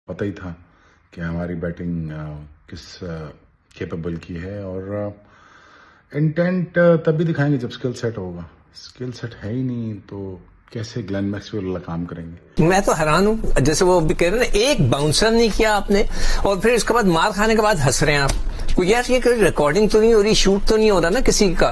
पता ही था कि हमारी बैटिंग किस कैपेबल की है। और इंटेंट तभी दिखाएंगे जब स्किल सेट होगा। स्किल सेट है ही नहीं तो कैसे ग्लेन मैक्सवेल वाला काम करेंगे। मैं तो हैरान हूं, जैसे वो भी कह रहे हैं ना, एक बाउंसर नहीं किया आपने और फिर उसके बाद मार खाने के बाद हंस रहे हैं आप। कोई यार ये रिकॉर्डिंग तो नहीं हो रही, शूट तो नहीं हो रहा ना किसी का।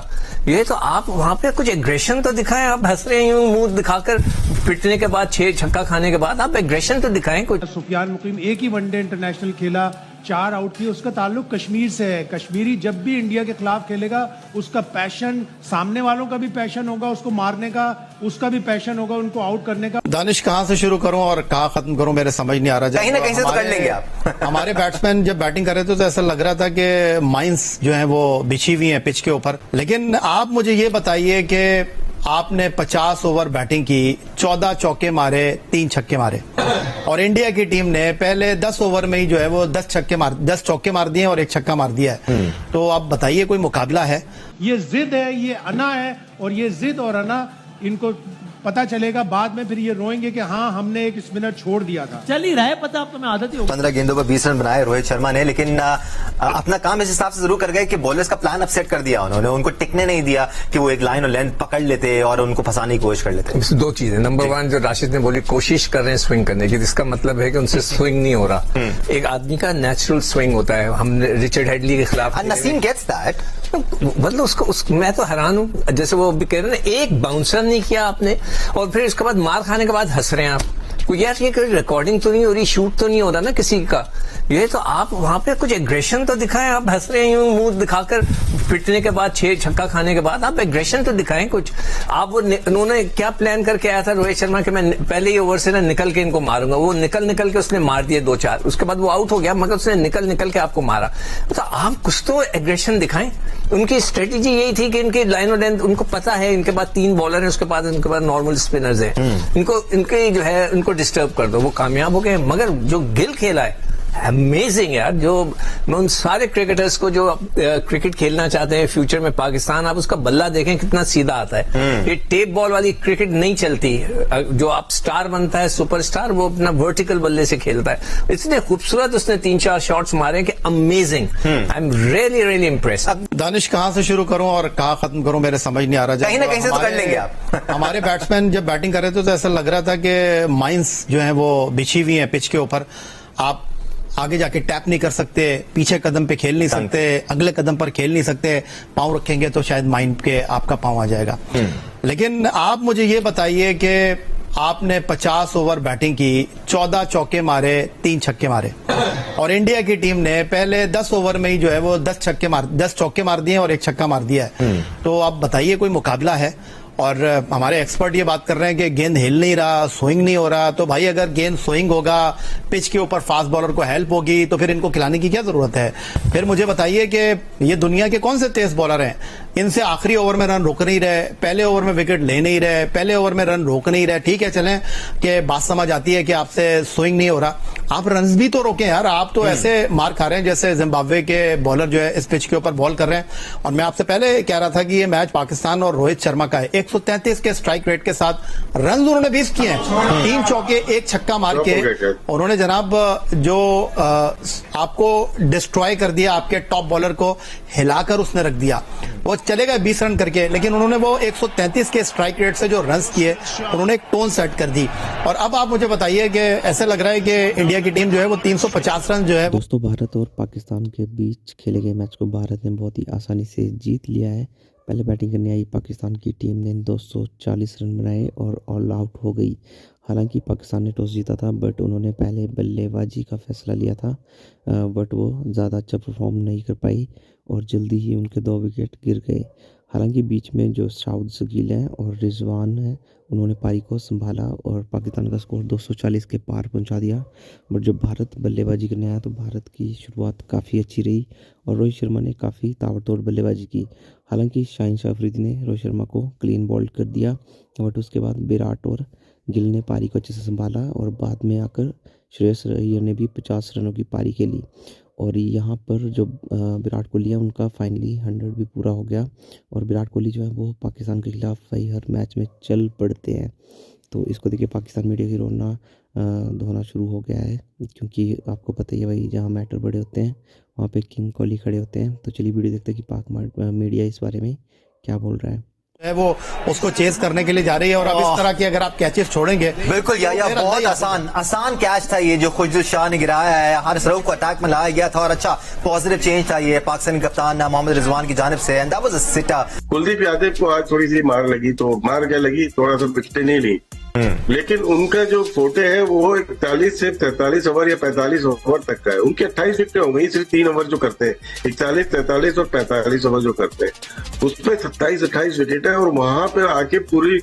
ये तो आप वहां पे कुछ एग्रेशन तो दिखाएं। आप हंस रहे हैं यूं मुंह दिखाकर, पिटने के बाद 6 छक्का खाने के बाद आप एग्रेशन तो दिखाएं कुछ। सुफियान मुकीम एक ही वनडे इंटरनेशनल खेला, 4 आउट किए। उसका ताल्लुक कश्मीर से है। कश्मीरी जब भी इंडिया के खिलाफ खेलेगा उसका पैशन, सामने वालों का भी पैशन होगा उसको मारने का, उसका भी पैशन होगा उनको आउट करने का। दानिश, कहां से शुरू करूं और कहां खत्म करूं मेरे समझ नहीं आ रहा। कहीं ना कहीं से तो कर लेंगे आप। हमारे बैट्समैन जब बैटिंग कर रहे थे तो ऐसा लग रहा था कि माइंस जो है वो बिछी हुई हैं पिच के ऊपर। लेकिन आप मुझे ये बताइए कि आपने 50 ओवर बैटिंग की, 14 चौके मारे, 3 छक्के मारे, और इंडिया की टीम ने पहले 10 ओवर में ही जो है वो 10 चौके मार दिए और 1 छक्का मार दिया है। तो आप बताइए कोई मुकाबला है? ये जिद है, ये अना है, और ये जिद और अना इनको पता चलेगा बाद में। फिर ये रोएंगे कि हाँ हमने एक स्पिनर छोड़ दिया था। चल ही रहा है, पता आपको, मैं आदत ही हो। 15 गेंदों पर 20 रन बनाए रोहित शर्मा ने, लेकिन अपना काम इस हिसाब से जरूर कर गए कि बॉलर्स का प्लान अपसेट कर दिया उन्होंने। उनको टिकने नहीं दिया कि वो एक लाइन और लेंथ पकड़ लेते और उनको फंसाने की कोशिश कर लेते। दो चीजें, नंबर 1 जो राशिद ने बोली, कोशिश कर रहे हैं स्विंग करने की, जिसका मतलब है कि उनसे स्विंग नहीं हो रहा। एक आदमी का नेचुरल स्विंग होता है। हमने रिचर्ड हेडली के खिलाफ, नसीम गेट्स दैट। मतलब उसको मैं तो हैरान हूं, जैसे वो भी कह रहे हैं ना, एक बाउंसर नहीं किया आपने और फिर उसके बाद मार खाने के बाद हंस रहे हैं आप। कोई यार ये रिकॉर्डिंग तो नहीं हो रही, शूट तो नहीं हो रहा ना किसी का। ये तो आप वहां पे कुछ एग्रेशन तो दिखाएं। आप हंस रहे हैं यूं मुंह दिखाकर, पिटने के बाद 6 छक्का खाने के बाद आप एग्रेशन तो दिखाएं कुछ। आप वो उन्होंने क्या प्लान करके आया था रोहित शर्मा कि मैं पहले ही ओवर से ना निकल के इनको मारूंगा। वो निकल के उसने मार दिए 2-4, उसके बाद वो आउट हो गया, मगर उसने निकल के आपको मारा। तो आप कुछ तो एग्रेशन दिखाएं। उनकी स्ट्रेटेजी यही थी कि इनकी लाइन और लेंथ, उनको पता है इनके पास 3 बॉलर हैं, उसके बाद इनके पास नॉर्मल स्पिनर्स हैं, इनके जो है उनको डिस्टर्ब कर दो। वो कामयाब हो गए। मगर जो गिल खेला है अमेजिंग यार। जो मैं उन सारे क्रिकेटर्स को जो क्रिकेट खेलना चाहते हैं फ्यूचर में पाकिस्तान, आप उसका बल्ला देखें कितना सीधा आता है। ये टेप बॉल वाली क्रिकेट नहीं चलती। जो आप स्टार बनता है, सुपरस्टार, वो अपना वर्टिकल बल्ले से खेलता है। इतने खूबसूरत उसने 3-4 शॉट्स मारे कि amazing. I am really impress. Danish, कहां से शुरू करूं और कहां खत्म करूं मेरे समझ नहीं आ रहा। कहीं ना कहीं से तो कर लेंगे आप। हमारे बैट्समैन जब बैटिंग कर रहे थे तो ऐसा लग रहा था कि माइंस जो है वो बिछी हुई हैं पिच के ऊपर। आप आगे जाके टैप नहीं कर सकते, पीछे कदम पे खेल नहीं सकते, अगले कदम पर खेल नहीं सकते। पांव रखेंगे तो शायद माइंड के आपका पांव आ जाएगा। लेकिन आप मुझे ये बताइए कि आपने 50 ओवर बैटिंग की, 14 चौके मारे, 3 छक्के मारे, और इंडिया की टीम ने पहले 10 ओवर में ही जो है वो 10 चौके मार दिए और 1 छक्का मार दिया है। तो आप बताइए कोई मुकाबला है? और हमारे एक्सपर्ट ये बात कर रहे हैं कि गेंद हिल नहीं रहा, स्विंग नहीं हो रहा। तो भाई अगर गेंद स्विंग होगा, पिच के ऊपर फास्ट बॉलर को हेल्प होगी, तो फिर इनको खिलाने की क्या जरूरत है? फिर मुझे बताइए कि ये दुनिया के कौन से तेज बॉलर हैं, इनसे आखिरी ओवर में रन रोक नहीं रहे, पहले ओवर में विकेट ले नहीं रहे, पहले ओवर में रन रोक नहीं रहे। ठीक है, चलें कि बात समझ आती है कि आपसे स्विंग नहीं हो रहा, आप रन भी तो रोकें यार। आप तो ऐसे मार खा रहे हैं जैसे जिम्बाब्वे के बॉलर जो है इस पिच के ऊपर बॉल कर रहे हैं। और मैं आपसे पहले कह रहा था कि ये मैच पाकिस्तान और रोहित शर्मा का है। 133 के स्ट्राइक रेट के साथ रन उन्होंने 20 किए हैं, 3 चौके 1 छक्का मार के उन्होंने जनाब जो आपको डिस्ट्रॉय कर दिया, आपके टॉप बॉलर को हिलाकर उसने रख दिया। वो चलेगा 20 रन करके, लेकिन उन्होंने वो 133 के स्ट्राइक रेट से जो रन किए उन्होंने एक टोन सेट कर दी। और अब आप मुझे बताइए कि ऐसा लग रहा है कि इंडिया की टीम जो है वो 350 रन जो है। दोस्तों, भारत और पाकिस्तान के बीच खेले गए मैच को भारत ने बहुत ही आसानी से जीत लिया है। पहले बैटिंग करने आई पाकिस्तान की टीम ने 240 रन बनाए और ऑल आउट हो गई। हालांकि पाकिस्तान ने टॉस जीता था, बट उन्होंने पहले बल्लेबाजी का फैसला लिया था, बट वो ज़्यादा अच्छा परफॉर्म नहीं कर पाई और जल्दी ही उनके 2 विकेट गिर गए। हालांकि बीच में जो शाहिद शकील हैं और रिजवान हैं, उन्होंने पारी को संभाला और पाकिस्तान का स्कोर 240 के पार पहुंचा दिया। बट जब भारत बल्लेबाजी करने आया तो भारत की शुरुआत काफ़ी अच्छी रही और रोहित शर्मा ने काफ़ी ताबड़तोड़ बल्लेबाजी की। हालांकि शाहीन शाह अफरीदी ने रोहित शर्मा को क्लीन बॉल्ड कर दिया, बट उसके बाद विराट और गिल ने पारी को अच्छे से संभाला और बाद में आकर श्रेयस अय्यर ने भी 50 रनों की पारी खेली। और यहाँ पर जो विराट कोहली है उनका फाइनली 100 भी पूरा हो गया और विराट कोहली जो है वो पाकिस्तान के खिलाफ वही हर मैच में चल पड़ते हैं। तो इसको देखिए पाकिस्तान मीडिया की रोना धोना शुरू हो गया है, क्योंकि आपको पता ही है भाई, जहाँ मैटर बड़े होते हैं वहाँ पे किंग कोहली खड़े होते हैं। तो चलिए वीडियो देखते हैं कि पाक मीडिया इस बारे में क्या बोल रहा है। वो उसको चेस करने के लिए जा रही है, और अब इस तरह की अगर आप कैचेस छोड़ेंगे, बिल्कुल या बहुत आसान कैच था ये जो खुशबू शाह ने गिराया है। हारिस रऊफ को अटैक में लाया गया था और अच्छा पॉजिटिव चेंज था ये पाकिस्तानी कप्तान मोहम्मद रिजवान की जानिब से, and that was a sitter. Kuldeep Yadav को आज थोड़ी सी मार लगी, तो मार क्या लगी, थोड़ा सा विकेट नहीं ली, लेकिन उनका जो फोटे है वो 41 से 43 ओवर या 45 ओवर तक का है। उनके 28 विकेट हो गई, सिर्फ 3 ओवर जो करते हैं, 41, 43 और 45 ओवर जो करते हैं, उसमें 27-28 विकेट है। और वहां पे आके पूरी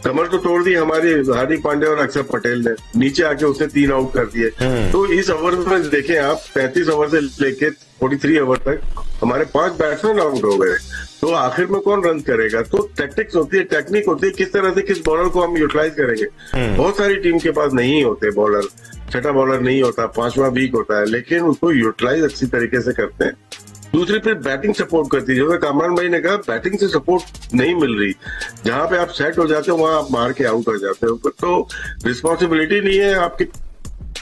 कमर तो तोड़ दी हमारी हार्दिक पांड्या और अक्षर पटेल ने, नीचे आके उसने 3 आउट कर दिए। तो इस ओवर में देखें आप, 35 ओवर से लेके 43 ओवर तक हमारे 5 बैट्समैन आउट हो गए। तो आखिर में कौन रन करेगा? तो टैक्टिक्स होती है, टेक्निक होती है, किस तरह से किस बॉलर को हम यूटिलाइज करेंगे। बहुत सारी टीम के पास नहीं होते बॉलर, छठा बॉलर नहीं होता, 5वां वीक होता है, लेकिन उसको यूटिलाइज अच्छी तरीके से करते हैं। दूसरी फिर बैटिंग सपोर्ट करती है, जो कामरान भाई ने कहा, बैटिंग से सपोर्ट नहीं मिल रही। जहां पे आप सेट हो जाते हो वहां आप मार के आउट हो जाते हो, तो रिस्पॉन्सिबिलिटी नहीं है आपके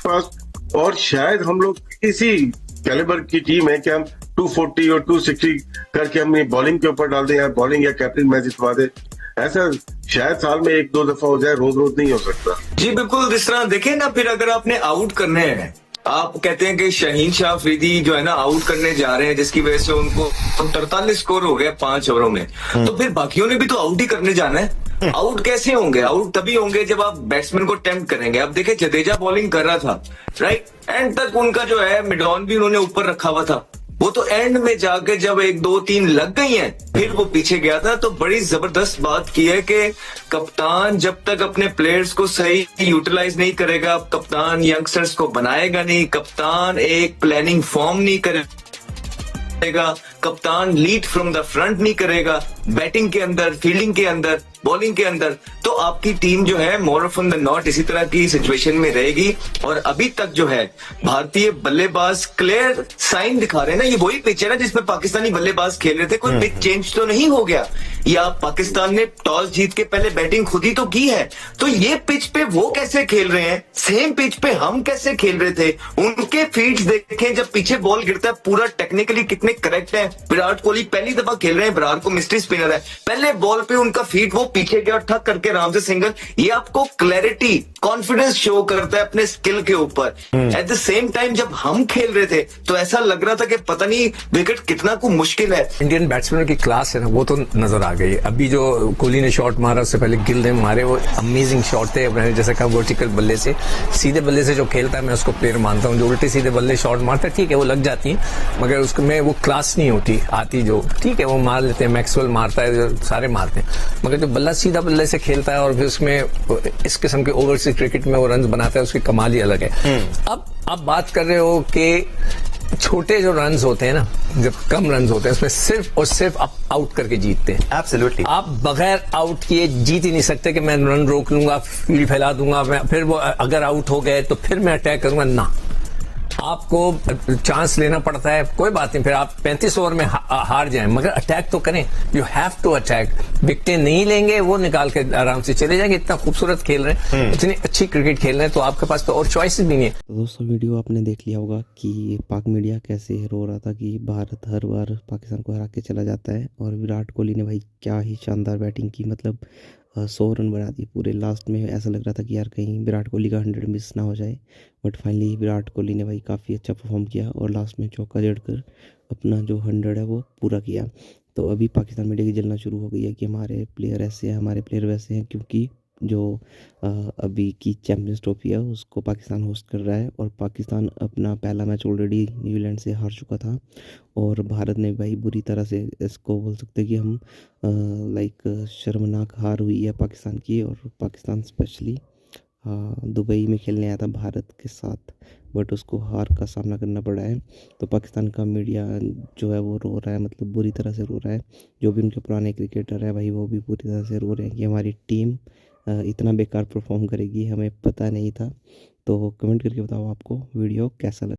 पास। और शायद हम लोग इसी कैलिबर की टीम है कि हम 240 और 260 करके हम बॉलिंग के ऊपर डाल दें, या बॉलिंग या कैप्टन मैच जितवा दे। ऐसा शायद साल में 1-2 दफा हो जाए, रोज रोज नहीं हो सकता। जी बिल्कुल, जिस तरह देखें ना, फिर अगर आपने आउट करने हैं, आप कहते हैं कि शाहीन शाह अफरीदी जो है ना आउट करने जा रहे हैं, जिसकी वजह से उनको 43 स्कोर हो गया 5 ओवरों में, तो फिर बाकियों ने भी तो आउट ही करने जाना है। आउट कैसे होंगे? आउट तभी होंगे जब आप बैट्समैन को टेम्प्ट करेंगे। अब देखिए जडेजा बॉलिंग कर रहा था, राइट, एंड तक उनका जो है मिड ऑन भी उन्होंने ऊपर रखा हुआ था। वो तो एंड में जाके जब 1, 2, 3 लग गई हैं, फिर वो पीछे गया था। तो बड़ी जबरदस्त बात की है कि कप्तान जब तक अपने प्लेयर्स को सही यूटिलाइज नहीं करेगा, कप्तान यंगस्टर्स को बनाएगा नहीं, कप्तान एक प्लानिंग फॉर्म नहीं करेगा, कप्तान लीड फ्रॉम द फ्रंट नहीं करेगा, बैटिंग के अंदर, फील्डिंग के अंदर, बॉलिंग के अंदर, तो आपकी टीम जो है मोर ऑफन द नॉट इसी तरह की सिचुएशन में रहेगी। और अभी तक जो है भारतीय बल्लेबाज क्लियर साइन दिखा रहे हैं ना, ये वही पिच है ना जिसमें पाकिस्तानी बल्लेबाज खेल रहे थे, कोई पिच चेंज तो नहीं हो गया, या पाकिस्तान ने टॉस जीत के पहले बैटिंग खुद ही तो की है। तो ये पिच पे वो कैसे खेल रहे हैं, सेम पिच पे हम कैसे खेल रहे थे, उनके फीड्स देखें जब पीछे बॉल गिरता है, पूरा टेक्निकली कितने करेक्ट है। विराट कोहली पहली दफा खेल रहे हैं, विराट को मिस्ट्री स्पिनर है, पहले बॉल पे उनका फीड वो पीछे गया और ठक करके आराम से सिंगल। ये आपको क्लैरिटी, कॉन्फिडेंस शो करता है अपने स्किल के ऊपर। एट द सेम टाइम जब हम खेल रहे थे तो ऐसा लग रहा था कि पता नहीं विकेट कितना को मुश्किल है। इंडियन बैट्समैन की क्लास है ना, वो तो नजर आ गई। अभी जो कोहली ने शॉट मारा, उससे पहले गिल ने मारे, वो अमेजिंग शॉट थे। मैंने जैसे कहा वर्टिकल बल्ले से, सीधे बल्ले से जो खेलता है मैं उसको प्लेयर मानता हूँ। जो उल्टे सीधे बल्ले शॉट मारता है ठीक है वो लग जाती है, मगर उसको में वो क्लास नहीं होती आती। जो ठीक है वो मार लेते हैं, मैक्सवेल मारता है, सारे मारते हैं, मगर जो बल्ला सीधा बल्ले से खेलता है और फिर उसमें इस किस्म के ओवरसीज क्रिकेट में वो रन बनाता है, उसकी कमाल ही अलग है। अब आप बात कर रहे हो कि छोटे जो रन्स होते हैं ना, जब कम रन्स होते हैं उसमें सिर्फ और सिर्फ आप आउट करके जीतते हैं। एब्सोल्युटली, आप बगैर आउट किए जीत ही नहीं सकते कि मैं रन रोक लूंगा, फील्ड फैला दूंगा, फिर वो अगर आउट हो गए तो फिर मैं अटैक करूंगा ना। आपको चांस लेना पड़ता है, कोई बात नहीं, फिर आप 35 ओवर में हार जाएं, मगर अटैक तो करें। You have to attack. विकेटें नहीं लेंगे, वो निकाल के आराम से चले जाएंगे। इतना खूबसूरत खेल रहे हैं, इतनी अच्छी क्रिकेट खेल रहे हैं, तो आपके पास तो और चॉइसेस भी नहीं है। तो दोस्तों वीडियो आपने देख लिया होगा कि पाक मीडिया कैसे रो रहा था कि भारत हर बार पाकिस्तान को हरा के चला जाता है, और विराट कोहली ने भाई क्या ही शानदार बैटिंग की, मतलब 100 रन बना दिए पूरे। लास्ट में ऐसा लग रहा था कि यार कहीं विराट कोहली का 100 मिस ना हो जाए, बट फाइनली विराट कोहली ने भाई काफ़ी अच्छा परफॉर्म किया और लास्ट में चौका जड़कर अपना जो 100 है वो पूरा किया। तो अभी पाकिस्तान मीडिया की जलना शुरू हो गई है कि हमारे प्लेयर ऐसे हैं, हमारे प्लेयर वैसे हैं, क्योंकि जो अभी की चैम्पियंस ट्रॉफी है उसको पाकिस्तान होस्ट कर रहा है, और पाकिस्तान अपना पहला मैच ऑलरेडी न्यूजीलैंड से हार चुका था, और भारत ने भाई बुरी तरह से, इसको बोल सकते हैं कि हम लाइक शर्मनाक हार हुई है पाकिस्तान की। और पाकिस्तान स्पेशली दुबई में खेलने आया था भारत के साथ, बट उसको हार का सामना करना पड़ा है। तो पाकिस्तान का मीडिया जो है वो रो रहा है, मतलब बुरी तरह से रो रहा है। जो भी उनके पुराने क्रिकेटर है भाई वो भी बुरी तरह से रो रहे हैं कि हमारी टीम इतना बेकार परफॉर्म करेगी, हमें पता नहीं था। तो कमेंट करके बताओ आपको वीडियो कैसा लगा।